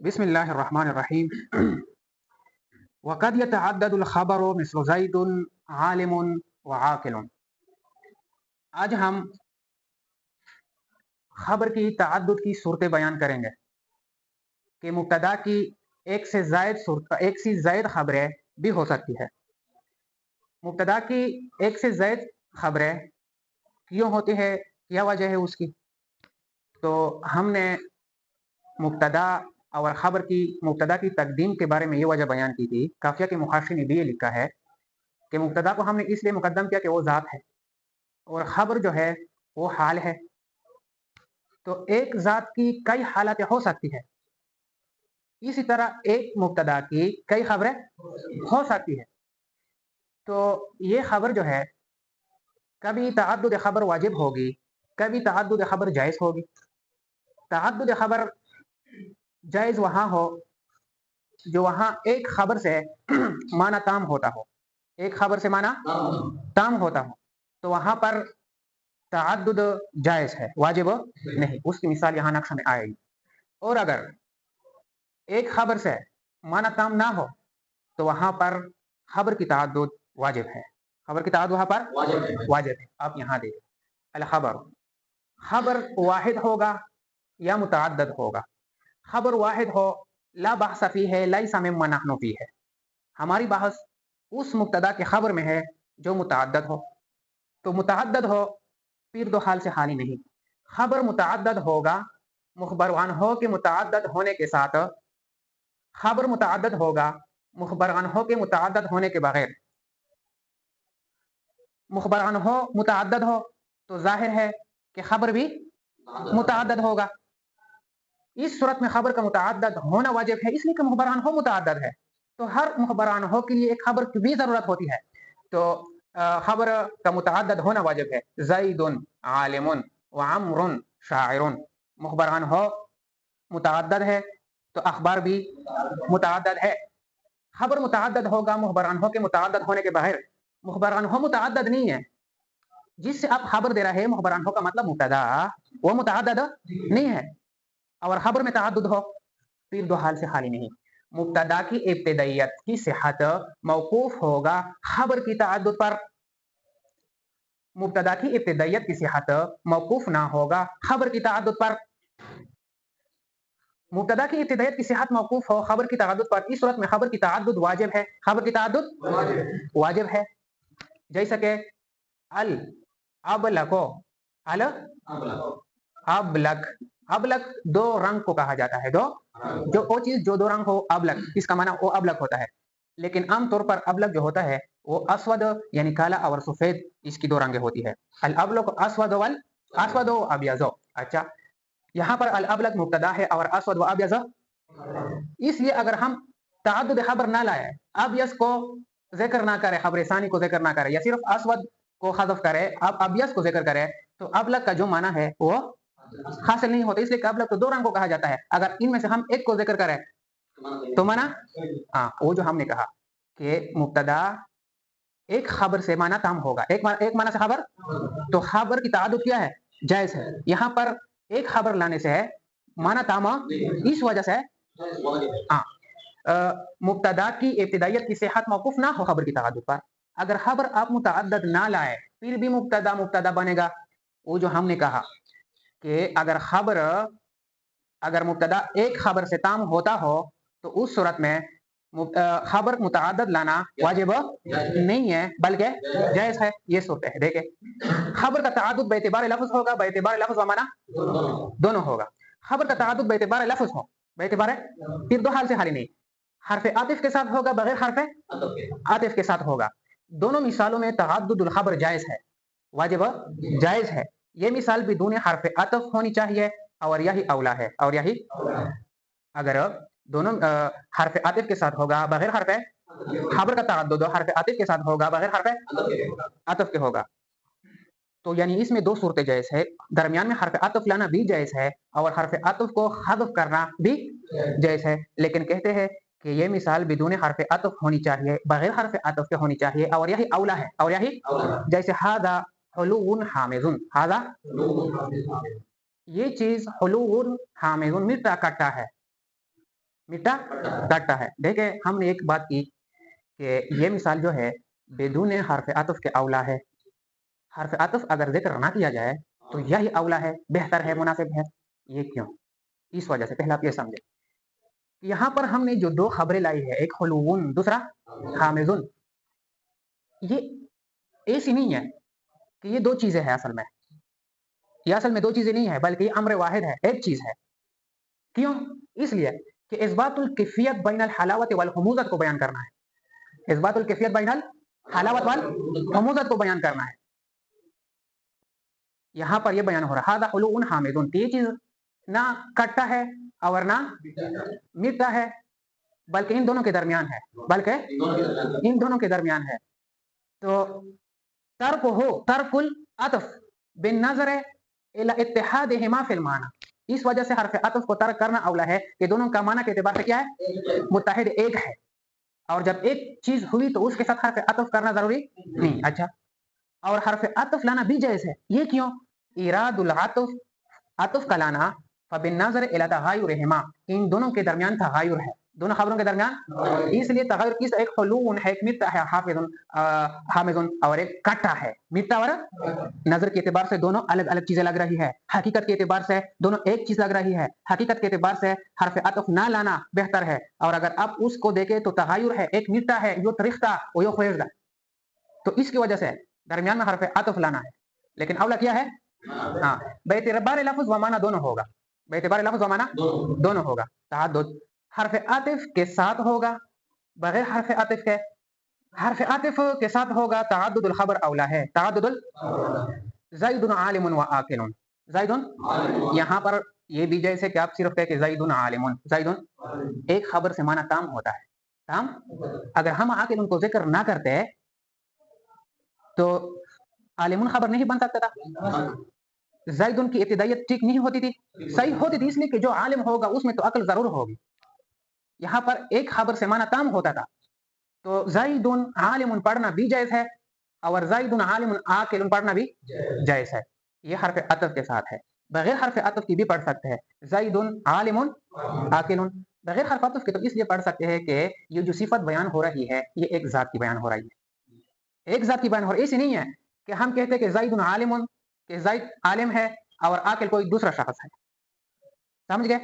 بسم الله الرحمن الرحيم. وقد يتعدد الخبر مثل زيد عالم وعاقل. آج ہم خبر کی تعدد کی صورتیں بیان کریں گے کہ مبتدا کی ایک سے زائد خبریں بھی ہو سکتی ہے. مبتدا کی ایک سے زائد خبریں کیوں ہوتی ہے، کیا وجہ ہے اس کی؟ تو ہم نے مبتدا اور مبتدا کی تقدیم کے بارے میں یہ وجہ بیان کی تھی. قافیہ کے محاشی نے بھی یہ لکھا ہے کہ مبتدا کو ہم نے اس لیے مقدم کیا کہ وہ ذات ہے اور خبر جو ہے وہ حال ہے. تو ایک ذات کی کئی حالتیں ہو سکتی ہے، اسی طرح ایک مبتدا کی کئی خبریں ہو سکتی ہے. تو یہ خبر جو ہے کبھی تعدد خبر واجب ہوگی، کبھی تعدد خبر جائز ہوگی. تعدد خبر جائز وہاں ہو جو وہاں ایک خبر سے معنی تام ہوتا ہو، ایک خبر سے معنی تام ہوتا ہو، تو وہاں پر تعدد جائز ہے، واجب نہیں. اس کی مثال یہاں نقشہ میں آئے گی. اور اگر ایک خبر سے معنی تام نہ ہو تو وہاں پر خبر کی تعدد واجب ہے. خبر کی تعدد وہاں پر واجب ہے. آپ یہاں دیکھیں الخبر، خبر واحد ہوگا یا متعدد ہوگا. خبر واحد ہو لا بحث فی ہے لیس مما نحن فی ہے، ہماری بحث اس مبتدا کے خبر میں ہے جو متعدد ہو. تو متعدد ہو پھر دو حال سے خالی نہیں. خبر متعدد ہوگا، مخبر عن ہو کے متعدد ہونے کے ساتھ، خبر متعدد ہوگا مخبر عن ہو کے متعدد ہونے کے بغیر. مخبر عن ہو متعدد ہو تو ظاہر ہے کہ خبر بھی متعدد ہوگا. اس صورت میں خبر کا متعدد ہونا واجب ہے، اس لیے کہ مخبر عن ہو متعدد ہے. تو ہر مخبر عن ہو کے لیے ایک خبر کی بھی ضرورت ہوتی ہے. تو خبر کا متعدد ہونا واجب ہے. زید عالم وعمر شاعر، مخبر عن ہو متعدد ہے تو اخبار بھی متعدد ہے. خبر متعدد ہوگا مخبر عن ہو کے متعدد ہونے کے بغیر. مخبر عن ہو متعدد نہیں ہے، جس سے آپ خبر دے رہے ہیں مخبر عن ہو کا مطلب مبتدا وہ متعدد نہیں ہے. اور خبر میں تعدد ہو پھر دو حال سے خالی نہیں. مبتدا کی ابتدائیت کی صحت موقوف ہوگا خبر کی تعدد پر. مبتدا کی ابتدائیت کی صحت موقوف نہ ہوگا خبر کی تعدد پر. مبتدا کی ابتدائیت کی صحت موقوف ہو خبر کی تعدد پر، اس صورت میں خبر کی تعدد واجب ہے. خبر کی تعدد واجب ہے. جیسا کہ الابلق، ابلق، ابلق دو رنگ کو کہا جاتا ہے. وہ چیز جو دو رنگ ہو ابلق، اس کا معنی وہ ابلق ہوتا ہے. لیکن عام طور پر ابلق جو ہوتا ہے وہ اسود یعنی کالا اور سفید، اس کی دو رنگیں ہوتی ہے. الابلق اسود والاسود و ابیض. اچھا، یہاں پر الابلق مبتدا ہے اور اسود و ابیض، اس لیے اگر ہم تعدد خبر نہ لائے، ابیض کو ذکر نہ کرے، خبر ثانی کو ذکر نہ کرے، یا صرف اسود کو حذف کرے، اب ابیض کو ذکر کرے، تو ابلق کا جو معنی ہے وہ حاصل نہیں ہوتا. اس لیے کہ ابلق تو دو رنگ کو کہا جاتا ہے. اگر ان میں سے ہم ایک کو ذکر کریں تو معنی وہ جو ہم نے کہا کہ مبتدا ایک خبر سے معنی تام ہوگا، ایک معنی سے خبر، تو خبر کی تعدد کیا ہے؟ جائز ہے. یہاں پر ایک خبر لانے سے ہے معنی تام، اس وجہ سے مبتدا کی ابتدائیت کی صحت موقوف نہ ہو خبر کی تعدد پر. اگر خبر آپ متعدد نہ لائے پھر بھی مبتدا بنے گا. وہ جو ہم نے کہا کہ اگر مبتدا ایک خبر سے تام ہوتا ہو تو اس صورت میں خبر متعدد لانا واجب نہیں ہے بلکہ جائز ہے. یہ صورت ہے. دیکھیں، خبر کا تعدد بے اعتبار لفظ ہوگا، بے اعتبار لفظ و معنی دونوں ہوگا. خبر کا تعدد بے اعتبار لفظ ہو، بے اعتبار پھر دو حال سے خالی نہیں. حرف عاطف کے ساتھ ہوگا، بغیر حرف عاطف کے ساتھ ہوگا. دونوں مثالوں میں تعدد الخبر جائز ہے، واجب جائز ہے. یہ مثال بدون حرف عطف ہونی چاہیے اور یہی اولا ہے. اور یہی اگر دونوں حرف عاطف کے ساتھ ہوگا بغیر حرف، خبر کا تعدد حرف عاطف کے ساتھ ہوگا بغیر حرف عطف کے ہوگا، تو یعنی اس میں دو صورتیں جائز ہے. درمیان میں حرف عطف لانا بھی جائز ہے اور حرف عطف کو حذف کرنا بھی جائز ہے. لیکن کہتے ہیں کہ یہ مثال بدون حرف عطف ہونی چاہیے، بغیر حرف عطف کے ہونی چاہیے، اور یہی اولا ہے. اور یہی جیسے ھذا حلو حامض، ھذا یہ چیز حلو حامض میٹھا کٹا ہے. میٹھا کٹا ہے. دیکھیں ہم نے ایک بات کی کہ یہ مثال جو ہے بدون حرف عطف کے اولا ہے. حرف عطف اگر ذکر نہ کیا جائے تو یہی اولا ہے، بہتر ہے، مناسب ہے. یہ کیوں؟ اس وجہ سے پہلا آپ یہ سمجھے یہاں پر ہم نے جو دو خبریں لائی ہے، ایک خلوون دوسرا حامزن. یہ ایسی نہیں ہے کہ یہ دو چیزیں ہیں. اصل میں دو چیزیں نہیں ہے بلکہ یہ امر واحد ہے، ایک چیز ہے. کیوں؟ اس لیے کہ اثبات الکیفیت بین الحلاوت والحموضت کو بیان کرنا ہے. اثبات الکیفیت بین الحلاوت والحموضت کو بیان کرنا ہے. یہاں پر یہ بیان ہو رہا ہے هذا حلو حامض. یہ چیز نہ کٹا ہے اور نہ میٹھا ہے بلکہ ان دونوں کے درمیان ہے. تو ترک العطف بالنظر الى اتحادهما فی المعنی. اس وجہ سے حرف عطف کو ترک کرنا اولا ہے کہ دونوں کا معنی کے اعتبار سے کیا ہے؟ متحد، ایک ہے. اور جب ایک چیز ہوئی تو اس کے ساتھ حرف عطف کرنا ضروری نہیں. اچھا، اور حرف عطف لانا بھی جائز ہے. یہ کیوں؟ ایراد العطف، عطف کا لانا فبالنظر الى تغایرهما، ان دونوں کے درمیان تغیر ہے، دونوں خبروں کے درمیان. اس لیے تغیر کس، ایک خلون ہے، ایک میٹھا ہے حامض، اور ایک کٹا ہے میٹھا. اور نظر کے اعتبار سے دونوں الگ الگ چیزیں لگ رہی ہے، حقیقت کے اعتبار سے دونوں ایک چیز لگ رہی ہے. حقیقت کے اعتبار سے حرف عطف نہ لانا بہتر ہے. اور اگر آپ اس کو دیکھیں تو تغیر ہے، ایک میٹھا ہے یو ترختہ و یو خویزدہ، تو اس کی وجہ سے درمیان میں حرف عطف لانا ہے. لیکن اولا کیا ہے؟ ہاں، باعتبار لفظ و معنی دونوں ہوگا. باعتبار لفظ و معنی دونوں ہوگا. تعدد حرف عطف کے ساتھ ہوگا، بغیر حرف عطف کے. حرف عطف کے ساتھ ہوگا تعدد الخبر اولا ہے. تعدد زید عالم و آکل. زید یہاں پر یہ بھی جیسے کہ آپ صرف کہہ کہ زید عالم، زید ایک خبر سے معنی تام ہوتا ہے. تام اگر ہم آکل کو ذکر نہ کرتے تو عالم خبر نہیں بن سکتا تھا. زید کی ابتدائیت ٹھیک نہیں ہوتی تھی، صحیح ہوتی تھی، اس لیے کہ جو عالم ہوگا اس میں تو عقل ضرور ہوگی. یہاں پر ایک خبر سے معنی تام ہوتا تھا تو زید عالم پڑھنا بھی جائز ہے اور زید عالم عاقل پڑھنا بھی جائز ہے. یہ حرف عطف کے ساتھ ہے. بغیر حرف عطف کی بھی پڑھ سکتے ہیں، زید عالم عاقل. بغیر حرف عطف کے تو اس لیے پڑھ سکتے ہیں کہ یہ جو صفت بیان ہو رہی ہے یہ ایک ذات کی بیان ہو رہی ہے، ایک ذات کی بیان ہو رہی ہے. ایسی نہیں ہے کہ ہم کہتے ہیں کہ زید عالم، کہ زید عالم ہے اور عاقل کوئی دوسرا شخص ہے. سمجھ گئے؟